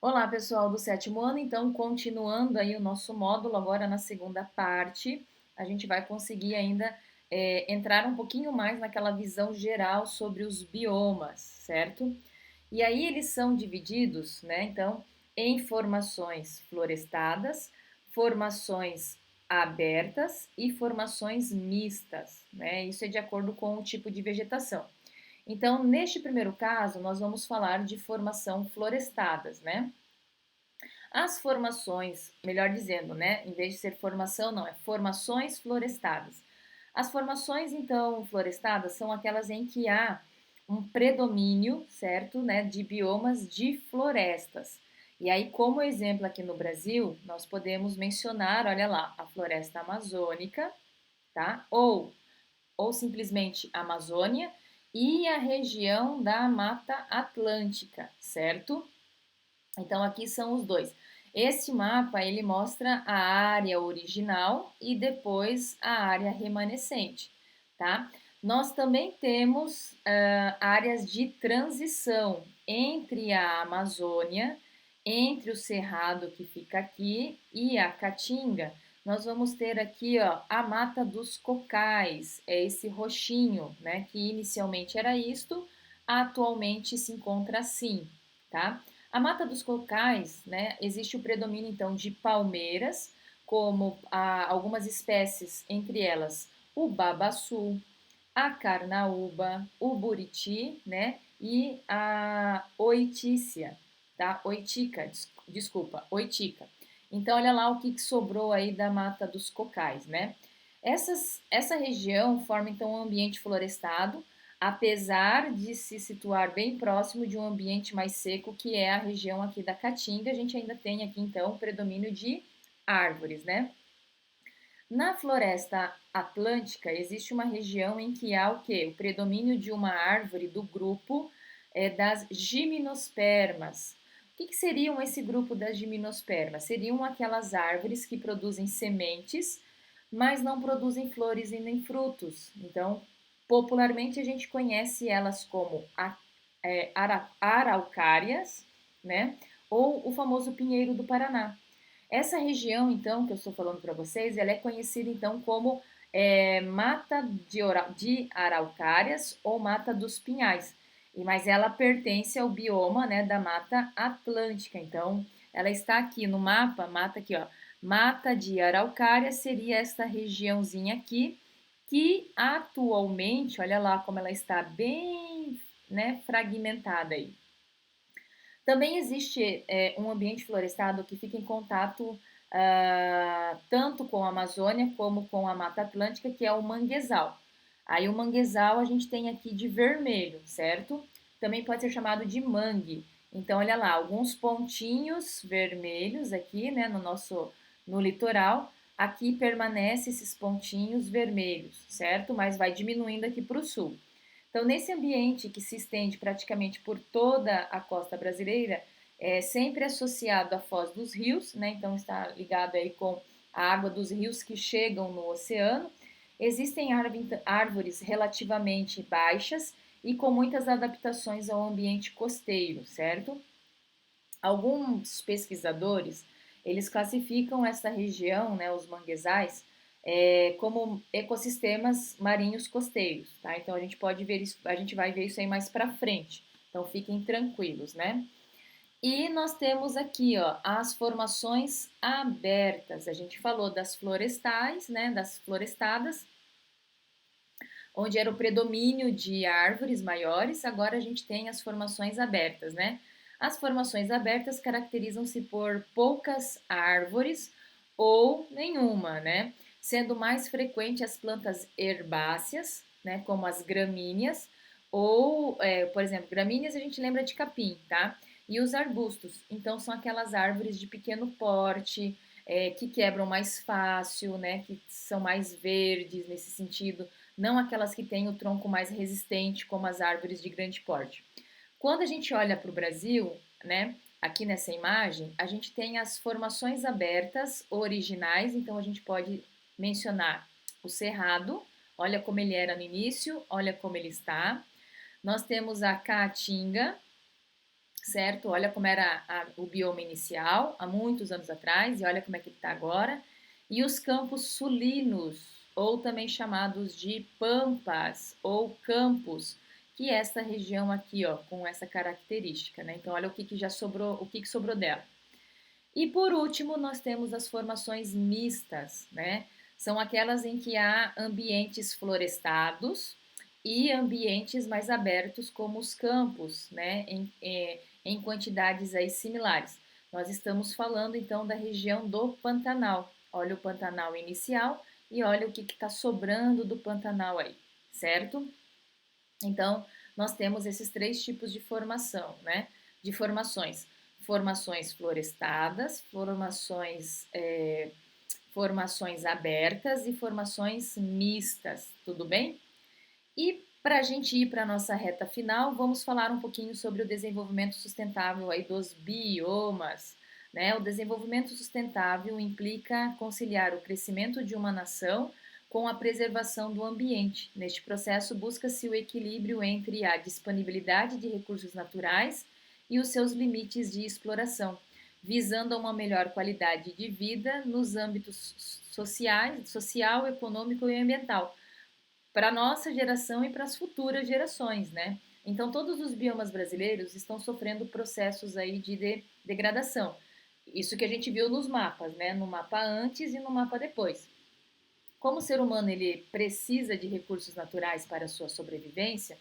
Olá, pessoal do sétimo ano. Então, continuando aí o nosso módulo, agora na segunda parte, a gente vai conseguir ainda entrar um pouquinho mais naquela visão geral sobre os biomas, certo? E aí eles são divididos, né? Então, em formações florestadas, formações abertas e formações mistas, né? Isso é de acordo com o tipo de vegetação. Então, neste primeiro caso, nós vamos falar de formação florestadas, né? As formações, melhor dizendo, né? Em vez de ser formação, não, é formações florestadas. As formações, então, florestadas são aquelas em que há um predomínio, certo, né, de biomas de florestas. E aí, como exemplo aqui no Brasil, nós podemos mencionar, olha lá, a floresta amazônica, tá? Ou simplesmente Amazônia e a região da Mata Atlântica, certo? Então aqui são os dois. Esse mapa ele mostra a área original e depois a área remanescente, tá? Nós também temos áreas de transição entre a Amazônia, entre o Cerrado que fica aqui e a Caatinga. Nós vamos ter aqui ó, a Mata dos Cocais, é esse roxinho, né? Que inicialmente era isto, atualmente se encontra assim, tá? A Mata dos Cocais, né, existe o predomínio então de palmeiras, como algumas espécies, entre elas o babaçu, a carnaúba, o buriti, né, e a oitícia, tá? Desculpa, oitica. Então, olha lá o que sobrou aí da Mata dos Cocais, né? Essa região forma então um ambiente florestado, apesar de se situar bem próximo de um ambiente mais seco, que é a região aqui da Caatinga, a gente ainda tem aqui então o predomínio de árvores, né? Na floresta atlântica existe uma região em que há o quê? O predomínio de uma árvore do grupo das gimnospermas. O que seriam esse grupo das gimnospermas? Seriam aquelas árvores que produzem sementes, mas não produzem flores e nem frutos. Então, popularmente a gente conhece elas como araucárias, né? Ou o famoso pinheiro do Paraná. Essa região, então, que eu estou falando para vocês, ela é conhecida então como Mata de Araucárias ou Mata dos Pinhais. Mas ela pertence ao bioma, né, da Mata Atlântica. Então, ela está aqui no mapa, mata aqui, ó. Mata de Araucária seria esta regiãozinha aqui, que atualmente, olha lá como ela está bem, né, fragmentada aí. Também existe um ambiente florestado que fica em contato tanto com a Amazônia como com a Mata Atlântica, que é o manguezal. Aí o manguezal a gente tem aqui de vermelho, certo? Também pode ser chamado de mangue. Então, olha lá, alguns pontinhos vermelhos aqui, né, no litoral. Aqui permanece esses pontinhos vermelhos, certo? Mas vai diminuindo aqui para o sul. Então, nesse ambiente que se estende praticamente por toda a costa brasileira, é sempre associado à foz dos rios, né? Então está ligado aí com a água dos rios que chegam no oceano. Existem árvores relativamente baixas e com muitas adaptações ao ambiente costeiro, certo? Alguns pesquisadores, eles classificam essa região, né, os manguezais, como ecossistemas marinhos costeiros, tá? Então a gente pode ver isso, a gente vai ver isso aí mais para frente. Então fiquem tranquilos, né? E nós temos aqui, ó, as formações abertas. A gente falou das florestais, né, das florestadas, onde era o predomínio de árvores maiores, agora a gente tem as formações abertas, né? As formações abertas caracterizam-se por poucas árvores ou nenhuma, né? Sendo mais frequente as plantas herbáceas, né, como as gramíneas, ou, por exemplo, gramíneas a gente lembra de capim, tá? E os arbustos, então são aquelas árvores de pequeno porte, que quebram mais fácil, né, que são mais verdes nesse sentido, não aquelas que têm o tronco mais resistente, como as árvores de grande porte. Quando a gente olha para o Brasil, né, aqui nessa imagem, a gente tem as formações abertas originais, então a gente pode mencionar o Cerrado, olha como ele era no início, olha como ele está. Nós temos a Caatinga, certo? Olha como era o bioma inicial, há muitos anos atrás, e olha como é que ele está agora. E os campos sulinos, ou também chamados de pampas ou campos, que é esta região aqui, ó, com essa característica, né? Então, olha o que, que já sobrou, o que sobrou dela. E por último, nós temos as formações mistas, né? São aquelas em que há ambientes florestados e ambientes mais abertos, como os campos, né? Em quantidades aí similares. Nós estamos falando então da região do Pantanal. Olha o Pantanal inicial e olha o que está sobrando do Pantanal aí, certo? Então, nós temos esses três tipos de formação, né? De formações. Formações florestadas, formações abertas e formações mistas, tudo bem? E para a gente ir para a nossa reta final, vamos falar um pouquinho sobre o desenvolvimento sustentável aí dos biomas. Né? O desenvolvimento sustentável implica conciliar o crescimento de uma nação com a preservação do ambiente. Neste processo, busca-se o equilíbrio entre a disponibilidade de recursos naturais e os seus limites de exploração, visando a uma melhor qualidade de vida nos âmbitos sociais, social, econômico e ambiental para a nossa geração e para as futuras gerações, né? Então, todos os biomas brasileiros estão sofrendo processos aí de degradação. Isso que a gente viu nos mapas, né? No mapa antes e no mapa depois. Como o ser humano ele precisa de recursos naturais para a sua sobrevivência,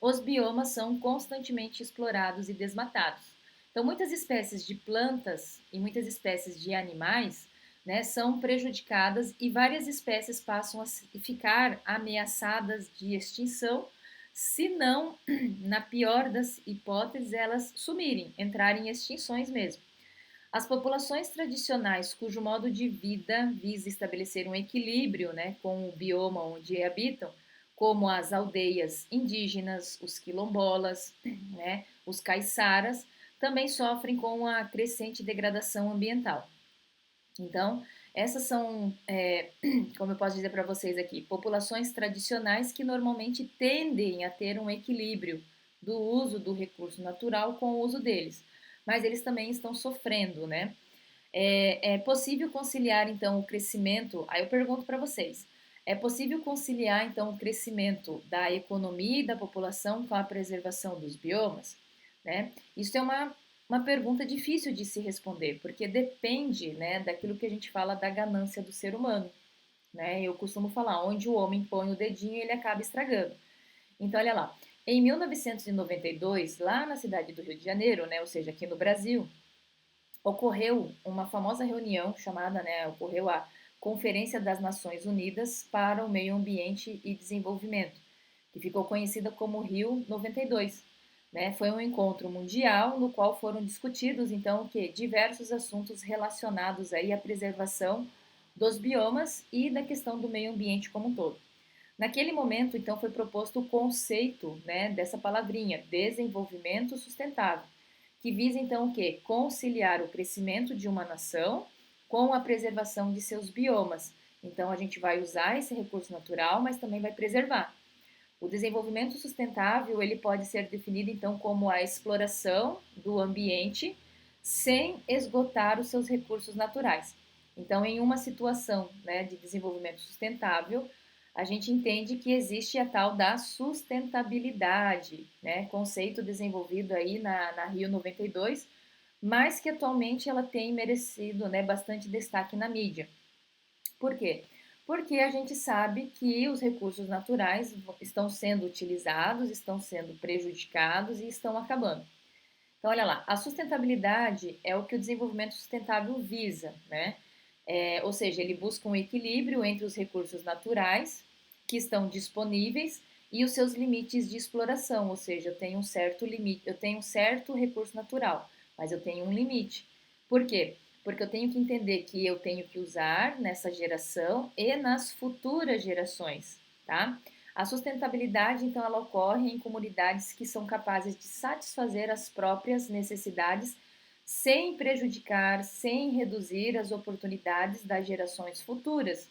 os biomas são constantemente explorados e desmatados. Então, muitas espécies de plantas e muitas espécies de animais, né, são prejudicadas e várias espécies passam a ficar ameaçadas de extinção, se não, na pior das hipóteses, elas sumirem, entrarem em extinções mesmo. As populações tradicionais, cujo modo de vida visa estabelecer um equilíbrio, né, com o bioma onde habitam, como as aldeias indígenas, os quilombolas, né, os caiçaras, também sofrem com a crescente degradação ambiental. Então, essas são, como eu posso dizer para vocês aqui, populações tradicionais que normalmente tendem a ter um equilíbrio do uso do recurso natural com o uso deles, mas eles também estão sofrendo, né? É possível conciliar então o crescimento? Aí eu pergunto para vocês: é possível conciliar então o crescimento da economia e da população com a preservação dos biomas? Né? Isso é uma pergunta difícil de se responder, porque depende, né, daquilo que a gente fala da ganância do ser humano. Né? Eu costumo falar: onde o homem põe o dedinho, ele acaba estragando. Então, olha lá. Em 1992, lá na cidade do Rio de Janeiro, né, ou seja, aqui no Brasil, ocorreu uma famosa reunião chamada, né, ocorreu a Conferência das Nações Unidas para o Meio Ambiente e Desenvolvimento, que ficou conhecida como Rio 92. Né? Foi um encontro mundial no qual foram discutidos então que diversos assuntos relacionados aí à preservação dos biomas e da questão do meio ambiente como um todo. Naquele momento, então, foi proposto o conceito, né, dessa palavrinha, desenvolvimento sustentável, que visa então o quê? Conciliar o crescimento de uma nação com a preservação de seus biomas. Então a gente vai usar esse recurso natural, mas também vai preservar. O desenvolvimento sustentável, ele pode ser definido então como a exploração do ambiente sem esgotar os seus recursos naturais. Então, em uma situação, né, de desenvolvimento sustentável, a gente entende que existe a tal da sustentabilidade, né, conceito desenvolvido aí na Rio 92, mas que atualmente ela tem merecido, né, bastante destaque na mídia. Por quê? Porque a gente sabe que os recursos naturais estão sendo utilizados, estão sendo prejudicados e estão acabando. Então, olha lá, a sustentabilidade é o que o desenvolvimento sustentável visa, né? Ou seja, ele busca um equilíbrio entre os recursos naturais que estão disponíveis e os seus limites de exploração, ou seja, eu tenho um certo limite, eu tenho um certo recurso natural, mas eu tenho um limite. Por quê? Porque eu tenho que entender que eu tenho que usar nessa geração e nas futuras gerações, tá? A sustentabilidade, então, ela ocorre em comunidades que são capazes de satisfazer as próprias necessidades sem prejudicar, sem reduzir as oportunidades das gerações futuras.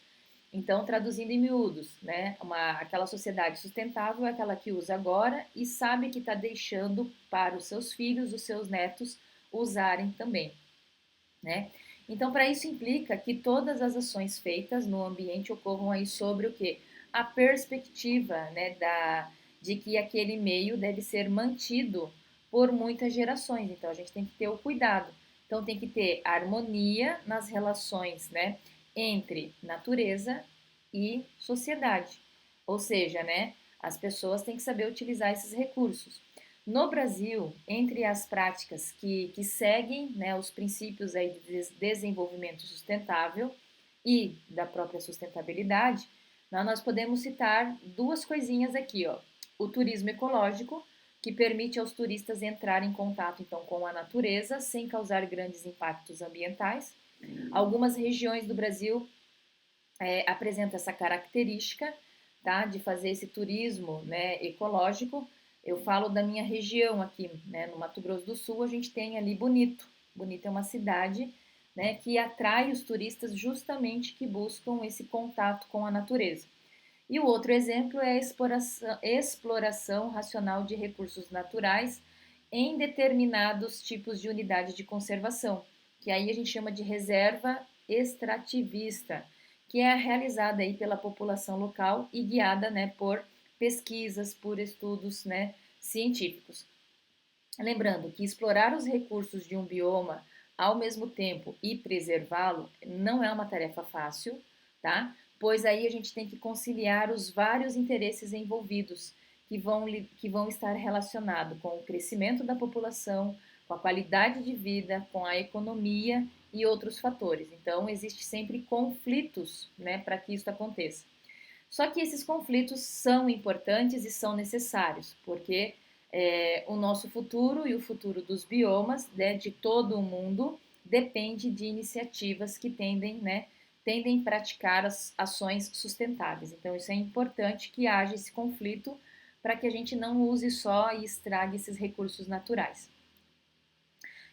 Então, traduzindo em miúdos, né, aquela sociedade sustentável é aquela que usa agora e sabe que está deixando para os seus filhos, os seus netos usarem também, né? Então, para isso implica que todas as ações feitas no ambiente ocorram aí sobre o quê? A perspectiva, né, de que aquele meio deve ser mantido por muitas gerações. Então, a gente tem que ter o cuidado. Então, tem que ter harmonia nas relações, né, entre natureza e sociedade. Ou seja, né, as pessoas têm que saber utilizar esses recursos. No Brasil, entre as práticas que seguem, né, os princípios aí de desenvolvimento sustentável e da própria sustentabilidade, nós podemos citar duas coisinhas aqui, ó. O turismo ecológico, que permite aos turistas entrar em contato então com a natureza sem causar grandes impactos ambientais. Algumas regiões do Brasil apresentam essa característica, tá, de fazer esse turismo, né, ecológico. Eu falo da minha região aqui, né, no Mato Grosso do Sul, a gente tem ali Bonito. Bonito é uma cidade, né, que atrai os turistas justamente que buscam esse contato com a natureza. E o outro exemplo é a exploração racional de recursos naturais em determinados tipos de unidade de conservação, que aí a gente chama de reserva extrativista, que é realizada aí pela população local e guiada, né, por pesquisas, por estudos, né, científicos. Lembrando que explorar os recursos de um bioma ao mesmo tempo e preservá-lo não é uma tarefa fácil, tá? Pois aí a gente tem que conciliar os vários interesses envolvidos que vão estar relacionados com o crescimento da população, com a qualidade de vida, com a economia e outros fatores. Então, existe sempre conflitos, né, para que isso aconteça. Só que esses conflitos são importantes e são necessários, porque o nosso futuro e o futuro dos biomas, né, de todo o mundo, depende de iniciativas que tendem a praticar as ações sustentáveis. Então, isso é importante que haja esse conflito para que a gente não use só e estrague esses recursos naturais.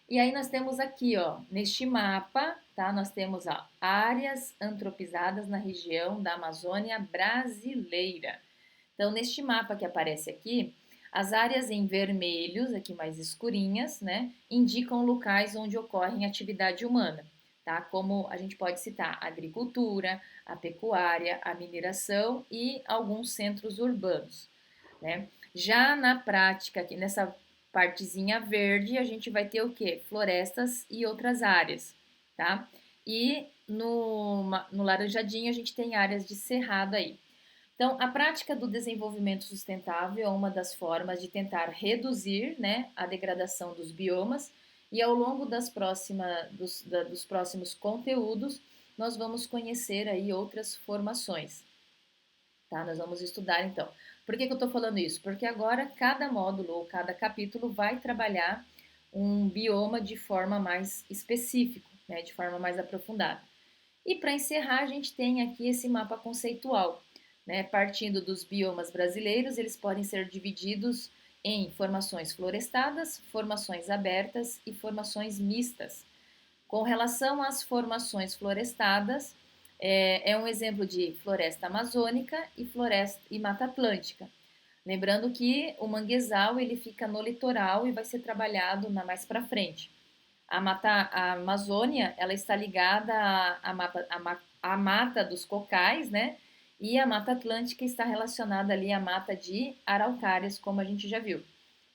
E aí nós temos aqui, ó, neste mapa, tá? Nós temos ó, áreas antropizadas na região da Amazônia brasileira. Então, neste mapa que aparece aqui, as áreas em vermelhos, aqui mais escurinhas, né, indicam locais onde ocorrem atividade humana, tá? Como a gente pode citar a agricultura, a pecuária, a mineração e alguns centros urbanos, né? Já na prática, aqui nessa partezinha verde, a gente vai ter o que? Florestas e outras áreas, tá? E no laranjadinho a gente tem áreas de cerrado aí. Então, a prática do desenvolvimento sustentável é uma das formas de tentar reduzir, né, a degradação dos biomas e ao longo dos próximos conteúdos nós vamos conhecer aí outras formações, tá? Nós vamos estudar então. Por que eu estou falando isso? Porque agora cada módulo ou cada capítulo vai trabalhar um bioma de forma mais específica, né, de forma mais aprofundada. E para encerrar, a gente tem aqui esse mapa conceitual, né? Partindo dos biomas brasileiros, eles podem ser divididos em formações florestadas, formações abertas e formações mistas. Com relação às formações florestadas, é um exemplo de floresta amazônica e floresta e mata atlântica. Lembrando que o manguezal ele fica no litoral e vai ser trabalhado mais para frente. A Amazônia ela está ligada à mata dos cocais, né? E a Mata Atlântica está relacionada ali à mata de araucárias, como a gente já viu.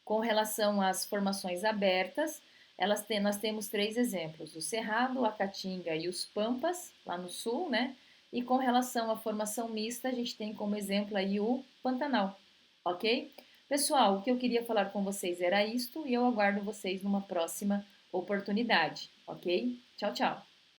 Com relação às formações abertas, nós temos três exemplos: o Cerrado, a Caatinga e os Pampas, lá no sul, né? E com relação à formação mista, a gente tem como exemplo aí o Pantanal, ok? Pessoal, o que eu queria falar com vocês era isto e eu aguardo vocês numa próxima oportunidade, ok? Tchau, tchau!